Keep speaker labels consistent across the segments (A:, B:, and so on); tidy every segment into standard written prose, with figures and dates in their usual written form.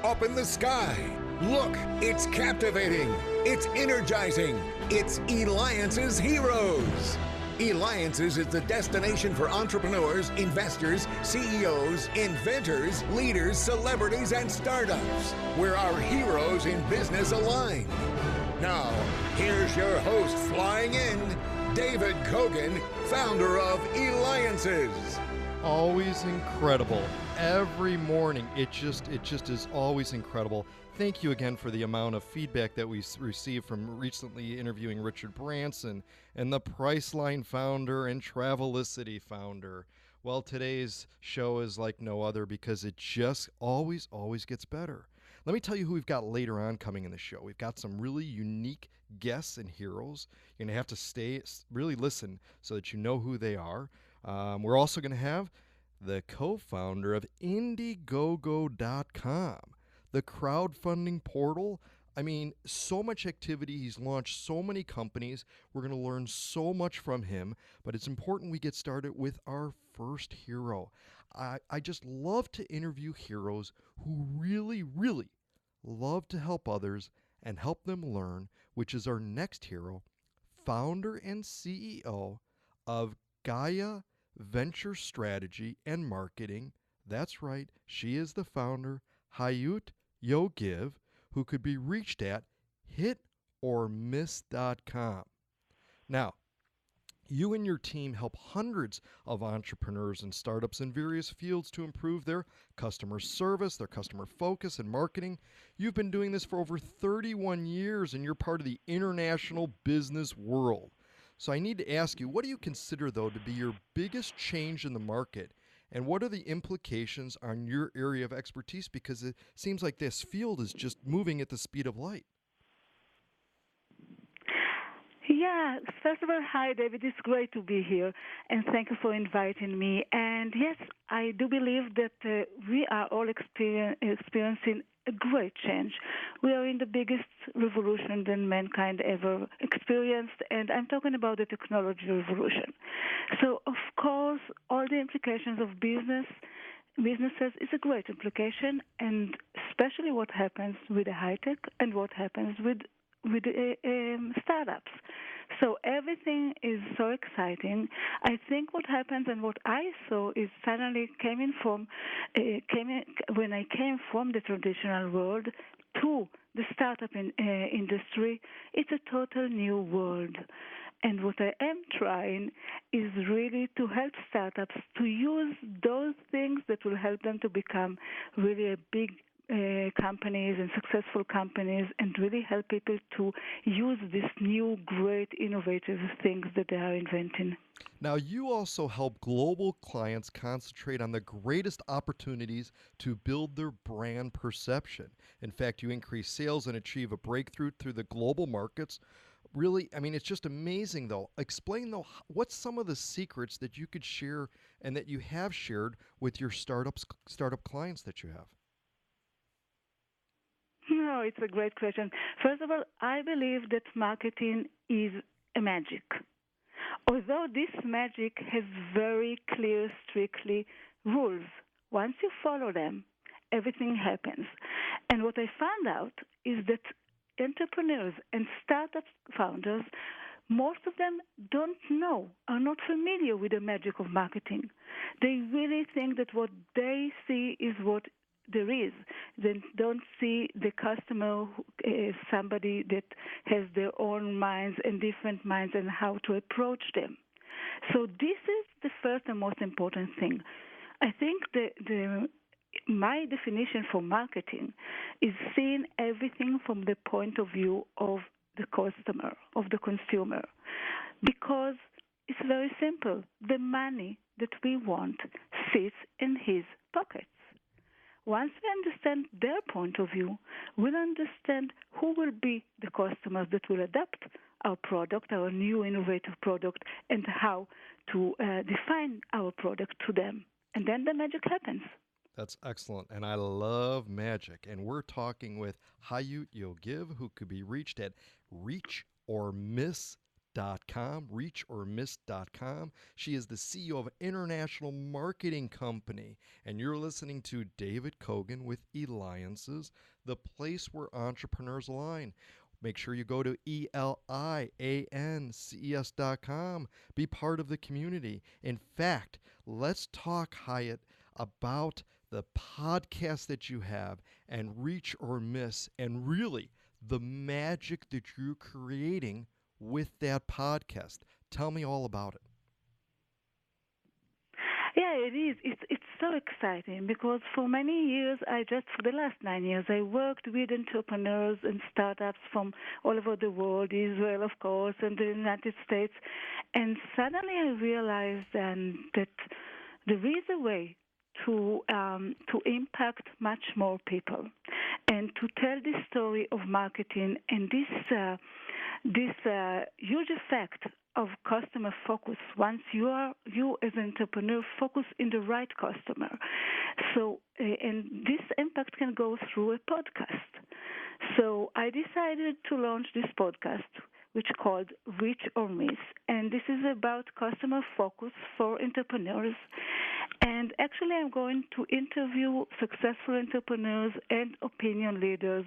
A: up in the sky. Look, it's captivating. It's energizing. It's Eliances Heroes. Eliances is the destination for entrepreneurs, investors, CEOs, inventors, leaders, celebrities, and startups, where our heroes in business align. Now, here's your host flying in, David Kogan, founder of Eliances.
B: Always incredible. Every morning, it just is always incredible. Thank you again for the amount of feedback that we received from recently interviewing Richard Branson and the Priceline founder and Travelicity founder. Well, today's show is like no other because it just always gets better. Let me tell you who we've got later on coming in the show. We've got some really unique guests and heroes. You're going to have to really listen so that you know who they are. We're also going to have the co-founder of Indiegogo.com, the crowdfunding portal. I mean, so much activity. He's launched so many companies. We're going to learn so much from him, but it's important we get started with our first hero. I just love to interview heroes who really love to help others and help them learn, which is our next hero, founder and CEO of Gaia Venture Strategy and Marketing. That's right, she is the founder, Hayut Yogev, who could be reached at hitormiss.com. Now, you and your team help hundreds of entrepreneurs and startups in various fields to improve their customer service, their customer focus, and marketing. You've been doing this for over 31 years, and you're part of the international business world. So I need to ask you, what do you consider, though, to be your biggest change in the market? And what are the implications on your area of expertise? Because it seems like this field is just moving at the speed of light.
C: Yeah, first of all, hi, David. It's great to be here, and thank you for inviting me. And yes, I do believe that we are all experiencing a great change. We are in the biggest revolution that mankind ever experienced, and I'm talking about the technology revolution. So, of course, all the implications of businesses is a great implication, and especially what happens with the high tech and what happens with startups. So everything is so exciting. I think what happens and what I saw is suddenly when I came from the traditional world to the startup industry, it's a total new world. And what I am trying is really to help startups to use those things that will help them to become really a big companies and successful companies, and really help people to use these new, great, innovative things that they are inventing.
B: Now, you also help global clients concentrate on the greatest opportunities to build their brand perception. In fact, you increase sales and achieve a breakthrough through the global markets. Really, I mean, it's just amazing, though. Explain, though, what's some of the secrets that you could share and that you have shared with your startup clients that you have?
C: No, it's a great question. First of all, I believe that marketing is a magic. Although this magic has very clear, strictly rules. Once you follow them, everything happens. And what I found out is that entrepreneurs and startup founders, most of them don't know, are not familiar with the magic of marketing. They really think that what they see is what there is. They don't see the customer as somebody that has their own minds and different minds and how to approach them. So this is the first and most important thing. I think my definition for marketing is seeing everything from the point of view of the customer, of the consumer, because it's very simple. The money that we want sits in his pockets. Once we understand their point of view, we'll understand who will be the customers that will adopt our product, our new innovative product, and how to define our product to them. And then the magic happens.
B: That's excellent, and I love magic. And we're talking with Hayut Yogev, who could be reached at reachormiss.com. reachormiss.com, reachormiss.com. She is the CEO of International Marketing Company, and you're listening to David Kogan with Eliances, the place where entrepreneurs align. Make sure you go to Eliances.com. Be part of the community. In fact, let's talk, Hayut, about the podcast that you have and Reach or Miss, and really the magic that you're creating with that podcast. Tell me all about it.
C: Yeah, it is. It's so exciting because for many years, for the last 9 years, I worked with entrepreneurs and startups from all over the world, Israel, of course, and the United States. And suddenly I realized that there is a way to impact much more people and to tell the story of marketing and this huge effect of customer focus. Once you as an entrepreneur focus in the right customer, so and this impact can go through a podcast. So I decided to launch this podcast, which is called Reach or Miss, and this is about customer focus for entrepreneurs. And actually, I'm going to interview successful entrepreneurs and opinion leaders,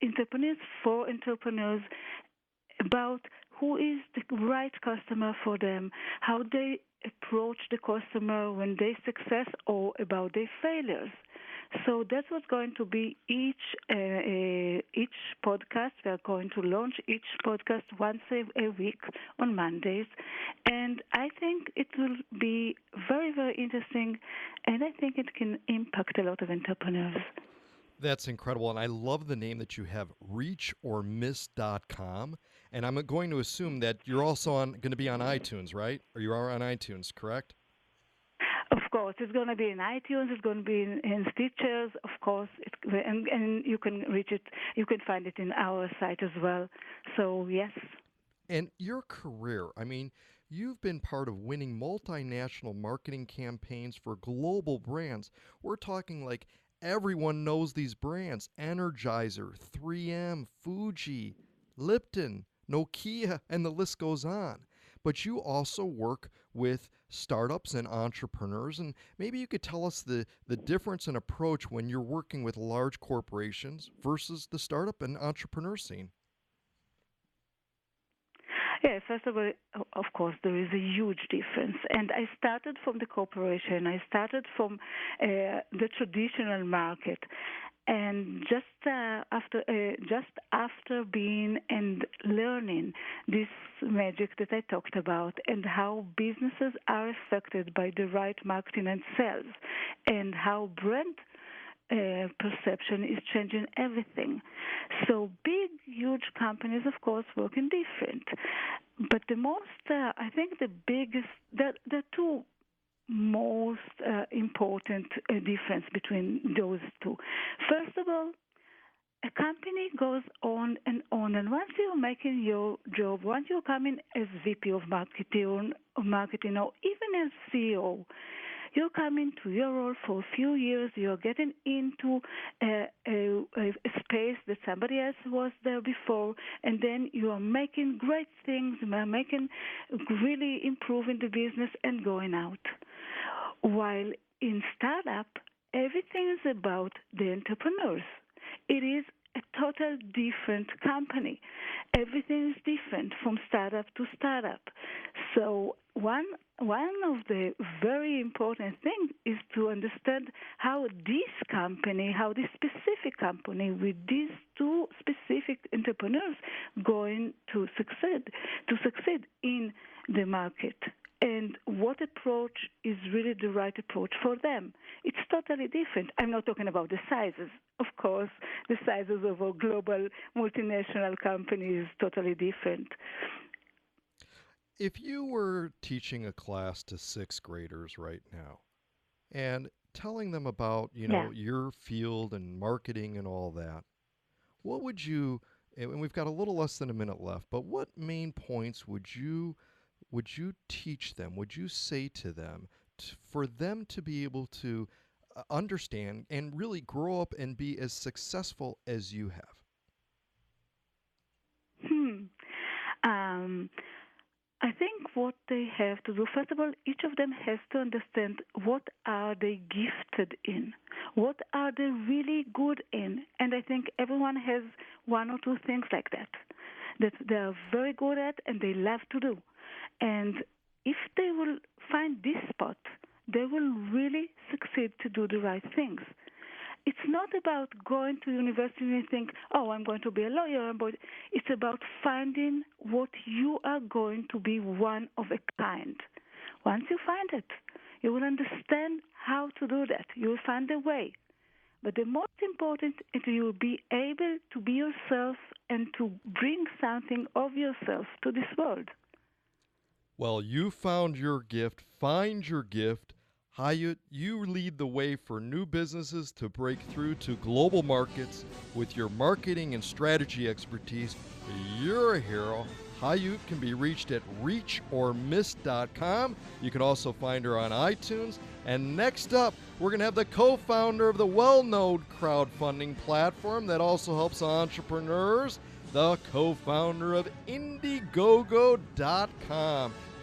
C: entrepreneurs for entrepreneurs, about who is the right customer for them, how they approach the customer when they success or about their failures. So that's what's going to be each podcast. We are going to launch each podcast once a week on Mondays, and I think it will be very, very interesting, and I think it can impact a lot of entrepreneurs.
B: That's incredible, and I love the name that you have, reachormiss.com. And I'm going to assume that you're also going to be on iTunes, right? Or you are on iTunes, correct?
C: Of course, it's going to be in iTunes. It's going to be in Stitchers, of course, and you can reach it. You can find it in our site as well. So yes.
B: And your career, I mean, you've been part of winning multinational marketing campaigns for global brands. We're talking like everyone knows these brands: Energizer, 3M, Fuji, Lipton, Nokia, and the list goes on. But you also work with startups and entrepreneurs, and maybe you could tell us the difference in approach when you're working with large corporations versus the startup and entrepreneur scene.
C: Yeah, first of all, of course, there is a huge difference. And I started from the corporation. I started from the traditional market. And just after being and learning this magic that I talked about, and how businesses are affected by the right marketing and sales, and how brand perception is changing everything. So big, huge companies, of course, work in different. But the most, I think the biggest, the two most important difference between those two. First of all, a company goes on, and once you're making your job, once you're coming as VP of marketing, or even as CEO, you're coming to your role for a few years. You're getting into a space that somebody else was there before, and then you are making great things. You are making really improving the business and going out. While in startup, everything is about the entrepreneurs. It is a total different company. Everything is different from startup to startup. So one of the very important things is to understand how this specific company with these two specific entrepreneurs going to succeed in the market. And what approach is really the right approach for them. It's totally different. I'm not talking about the sizes. Of course, the sizes of a global multinational company is totally different.
B: If you were teaching a class to sixth graders right now and telling them about, your field and marketing and all that, what would you, and we've got a little less than a minute left, but what main points would you teach them? Would you say to them for them to be able to understand and really grow up and be as successful as you have?
C: I think what they have to do, first of all, each of them has to understand what are they gifted in, what are they really good in. And I think everyone has one or two things like that they are very good at and they love to do. And if they will find this spot, they will really succeed to do the right things. It's not about going to university and think, oh, I'm going to be a lawyer. It's about finding what you are going to be, one of a kind. Once you find it, you will understand how to do that. You will find a way. But the most important is you will be able to be yourself and to bring something of yourself to this world.
B: Well, you found your gift. Find your gift. Hayut, you lead the way for new businesses to break through to global markets with your marketing and strategy expertise. You're a hero. Hayut can be reached at reachormiss.com. You can also find her on iTunes. And next up, we're going to have the co-founder of the well-known crowdfunding platform that also helps entrepreneurs, the co-founder of Indiegogo.com.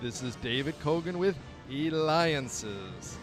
B: This is David Kogan with Eliances.